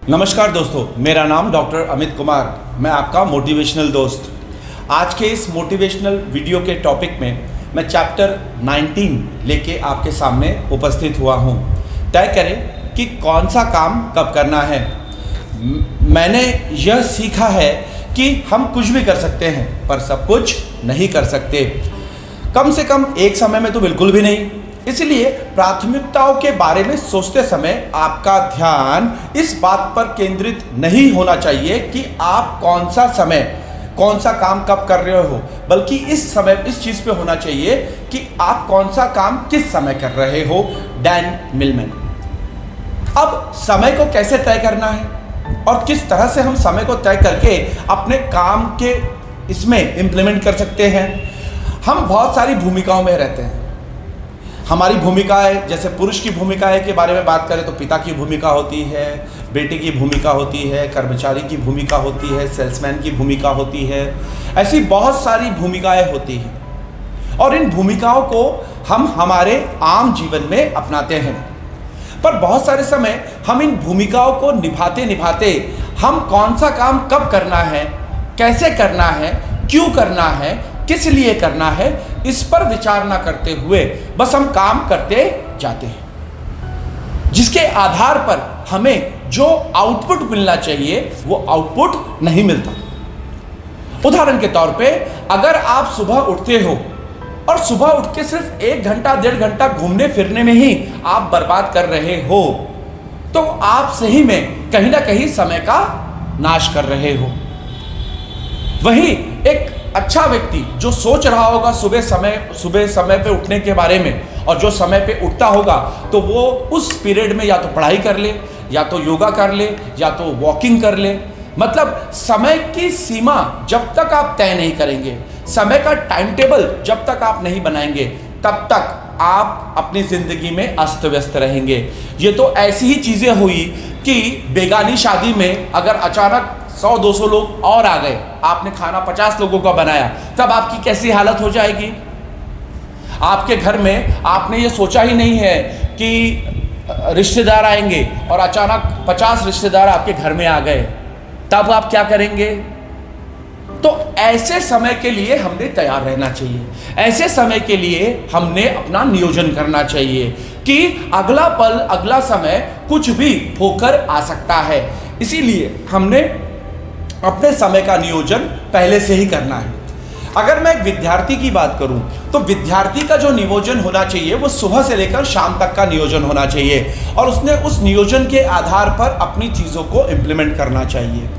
नमस्कार दोस्तों, मेरा नाम डॉक्टर अमित कुमार, मैं आपका मोटिवेशनल दोस्त। आज के इस मोटिवेशनल वीडियो के टॉपिक में मैं चैप्टर 19 लेके आपके सामने उपस्थित हुआ हूँ। तय करें कि कौन सा काम कब करना है। मैंने यह सीखा है कि हम कुछ भी कर सकते हैं पर सब कुछ नहीं कर सकते, कम से कम एक समय में तो बिल्कुल भी नहीं। इसलिए प्राथमिकताओं के बारे में सोचते समय आपका ध्यान इस बात पर केंद्रित नहीं होना चाहिए कि आप कौन सा काम कब कर रहे हो, बल्कि इस चीज़ पे होना चाहिए कि आप कौन सा काम किस समय कर रहे हो। Dan Milman. अब समय को कैसे तय करना है और किस तरह से हम समय को तय करके अपने काम के इसमें इम्प्लीमेंट कर सकते हैं। हम बहुत सारी भूमिकाओं में रहते हैं। हमारी भूमिका है, जैसे पुरुष की भूमिका है के बारे में बात करें तो पिता की भूमिका होती है, बेटे की भूमिका होती है, कर्मचारी की भूमिका होती है, सेल्समैन की भूमिका होती है। ऐसी बहुत सारी भूमिकाएं होती हैं और इन भूमिकाओं को हम हमारे आम जीवन में अपनाते हैं। पर बहुत सारे समय हम इन भूमिकाओं को निभाते निभाते हम कौन सा काम कब करना है, कैसे करना है, क्यों करना है, किस लिए करना है, इस पर विचार ना करते हुए बस हम काम करते जाते हैं, जिसके आधार पर हमें जो आउटपुट मिलना चाहिए वो आउटपुट नहीं मिलता। उदाहरण के तौर पे अगर आप सुबह उठते हो और सुबह उठ के सिर्फ 1 घंटा 1.5 घंटा घूमने फिरने में ही आप बर्बाद कर रहे हो तो आप सही में कहीं ना कहीं समय का नाश कर रहे हो। वहीं एक अच्छा व्यक्ति जो सोच रहा होगा सुबह समय पे उठने के बारे में और जो समय पे उठता होगा तो वो उस पीरियड में या तो पढ़ाई कर ले, या तो योगा कर ले, या तो वॉकिंग कर ले। मतलब समय की सीमा जब तक आप तय नहीं करेंगे, समय का टाइम टेबल जब तक आप नहीं बनाएंगे, तब तक आप अपनी जिंदगी में अस्त व्यस्त रहेंगे। ये तो ऐसी ही चीजें हुई कि बेगानी शादी में अगर अचानक 100-200 लोग और आ गए, आपने खाना 50 लोगों का बनाया, तब आपकी कैसी हालत हो जाएगी। आपके घर में आपने ये सोचा ही नहीं है कि रिश्तेदार आएंगे और अचानक 50 रिश्तेदार आपके घर में आ गए, तब आप क्या करेंगे। तो ऐसे समय के लिए हमने तैयार रहना चाहिए। ऐसे समय के लिए हमने अपना नियोजन करना चाहिए कि अगला पल, अगला समय कुछ भी होकर आ सकता है। इसीलिए हमने अपने समय का नियोजन पहले से ही करना है। अगर मैं एक विद्यार्थी की बात करूं तो विद्यार्थी का जो नियोजन होना चाहिए वो सुबह से लेकर शाम तक का नियोजन होना चाहिए और उसने उस नियोजन के आधार पर अपनी चीज़ों को इम्प्लीमेंट करना चाहिए।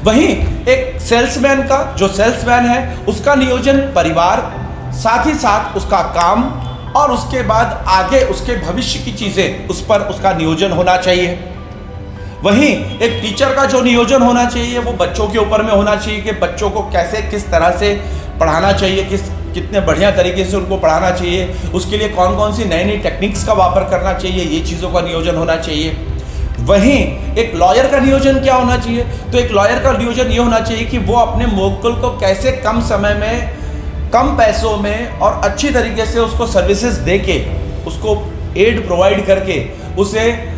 वहीं एक सेल्समैन का, जो सेल्समैन है, उसका नियोजन परिवार, साथ ही साथ उसका काम और उसके बाद आगे उसके भविष्य की चीज़ें, उस पर उसका नियोजन होना चाहिए। वहीं एक टीचर का जो नियोजन होना चाहिए वो बच्चों के ऊपर में होना चाहिए कि बच्चों को कैसे, किस तरह से पढ़ाना चाहिए, कितने बढ़िया तरीके से उनको पढ़ाना चाहिए, उसके लिए कौन कौन सी नई नई टेक्निक्स का वापर करना चाहिए, ये चीज़ों का नियोजन होना चाहिए। वहीं एक लॉयर का नियोजन क्या होना चाहिए, तो एक लॉयर का नियोजन ये होना चाहिए कि वो अपने मौक़िल को कैसे कम समय में, कम पैसों में और अच्छी तरीके से उसको सर्विसेज दे के, उसको एड प्रोवाइड करके उसे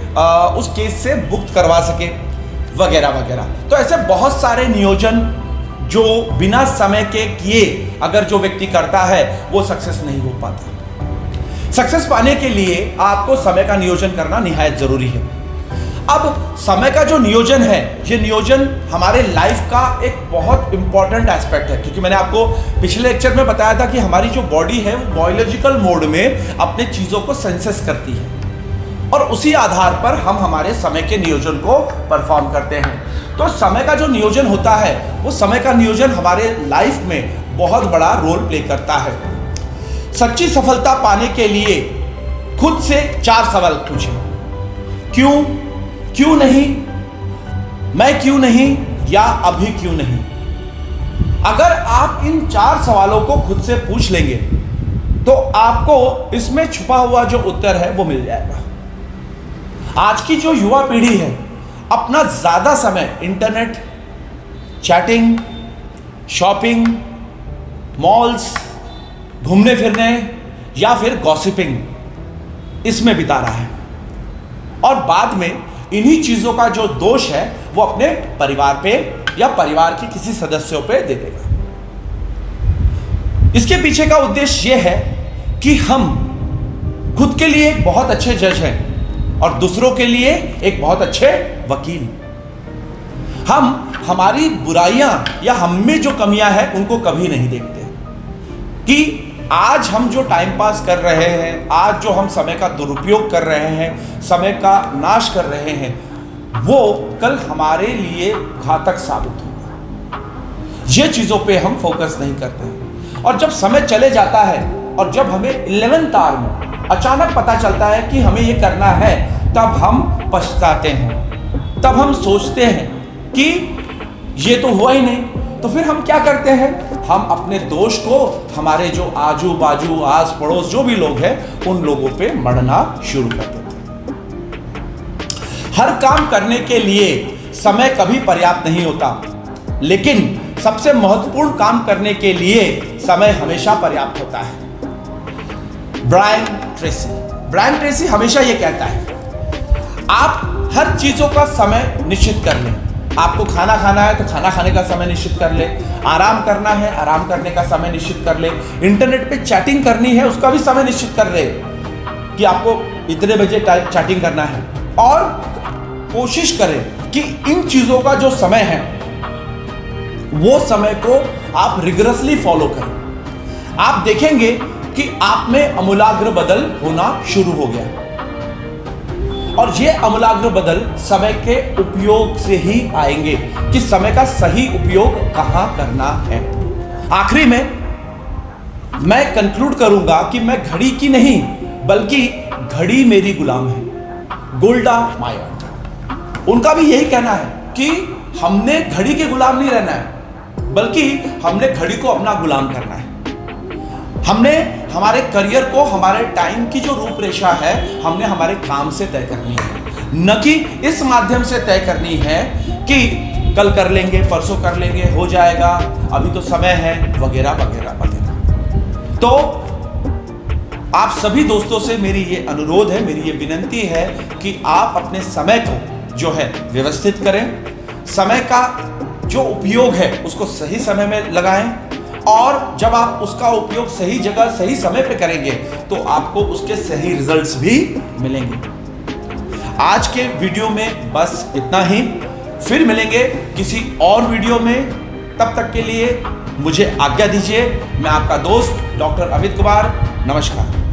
उस केस से मुक्त करवा सके, वगैरह वगैरह। तो ऐसे बहुत सारे नियोजन जो बिना समय के किए अगर जो व्यक्ति करता है वो सक्सेस नहीं हो पाता। सक्सेस पाने के लिए आपको समय का नियोजन करना निहायत ज़रूरी है। अब समय का जो नियोजन है, ये नियोजन हमारे लाइफ का एक बहुत इंपॉर्टेंट एस्पेक्ट है, क्योंकि मैंने आपको पिछले लेक्चर में बताया था कि हमारी जो बॉडी है वो बायोलॉजिकल मोड में अपने चीज़ों को सेंसेस करती है और उसी आधार पर हम हमारे समय के नियोजन को परफॉर्म करते हैं। तो समय का जो नियोजन होता है वो समय का नियोजन हमारे लाइफ में बहुत बड़ा रोल प्ले करता है। सच्ची सफलता पाने के लिए खुद से 4 सवाल पूछें। क्यों नहीं, मैं क्यों नहीं, या अभी क्यों नहीं। अगर आप इन 4 सवालों को खुद से पूछ लेंगे तो आपको इसमें छुपा हुआ जो उत्तर है वो मिल जाएगा। आज की जो युवा पीढ़ी है अपना ज़्यादा समय इंटरनेट, चैटिंग, शॉपिंग, मॉल्स, घूमने फिरने या फिर गॉसिपिंग, इसमें बिता रहा है और बाद में इन्हीं चीजों का जो दोष है वो अपने परिवार पे या परिवार के किसी सदस्यों पे दे देगा। इसके पीछे का उद्देश्य यह है कि हम खुद के लिए एक बहुत अच्छे जज हैं और दूसरों के लिए एक बहुत अच्छे वकील। हम हमारी बुराइयां या हम में जो कमियां हैं उनको कभी नहीं देखते कि आज हम जो टाइम पास कर रहे हैं, आज जो हम समय का दुरुपयोग कर रहे हैं, समय का नाश कर रहे हैं, वो कल हमारे लिए घातक साबित होगा। ये चीजों पे हम फोकस नहीं करते हैं। और जब समय चले जाता है और जब हमें 11th आवर में अचानक पता चलता है कि हमें ये करना है, तब हम पछताते हैं, तब हम सोचते हैं कि ये तो हुआ ही नहीं। तो फिर हम क्या करते हैं, हम अपने दोष को हमारे जो आजू बाजू आस पड़ोस जो भी लोग हैं उन लोगों पे मढ़ना शुरू कर देते हैं। हर काम करने के लिए समय कभी पर्याप्त नहीं होता, लेकिन सबसे महत्वपूर्ण काम करने के लिए समय हमेशा पर्याप्त होता है। ब्रायन ट्रेसी हमेशा ये कहता है, आप हर चीजों का समय निश्चित कर लें। आपको खाना खाना है तो खाना खाने का समय निश्चित कर ले, आराम करना है आराम करने का समय निश्चित कर ले, इंटरनेट पे चैटिंग करनी है उसका भी समय निश्चित कर ले कि आपको इतने बजे चैटिंग करना है। और कोशिश करें कि इन चीजों का जो समय है वो समय को आप रिगरसली फॉलो करें। आप देखेंगे कि आप में अमूलाग्र बदल होना शुरू हो गया। और ये अमूलाग्र बदल समय के उपयोग से ही आएंगे कि समय का सही उपयोग कहां करना है। आखिरी में मैं कंक्लूड करूंगा कि मैं घड़ी की नहीं बल्कि घड़ी मेरी गुलाम है। गोल्डा मायर, उनका भी यही कहना है कि हमने घड़ी के गुलाम नहीं रहना है, बल्कि हमने घड़ी को अपना गुलाम करना है। हमने हमारे करियर को, हमारे टाइम की जो रूपरेखा है, हमने हमारे काम से तय करनी है, न कि इस माध्यम से तय करनी है कि कल कर लेंगे, परसों कर लेंगे, हो जाएगा, अभी तो समय है, वगैरह वगैरह वगैरह। तो आप सभी दोस्तों से मेरी ये अनुरोध है, मेरी ये विनती है कि आप अपने समय को जो है व्यवस्थित करें, समय का जो उपयोग है उसको सही समय में लगाएं, और जब आप उसका उपयोग सही जगह सही समय पे करेंगे तो आपको उसके सही रिजल्ट्स भी मिलेंगे। आज के वीडियो में बस इतना ही, फिर मिलेंगे किसी और वीडियो में। तब तक के लिए मुझे आज्ञा दीजिए। मैं आपका दोस्त डॉक्टर अमित कुमार, नमस्कार।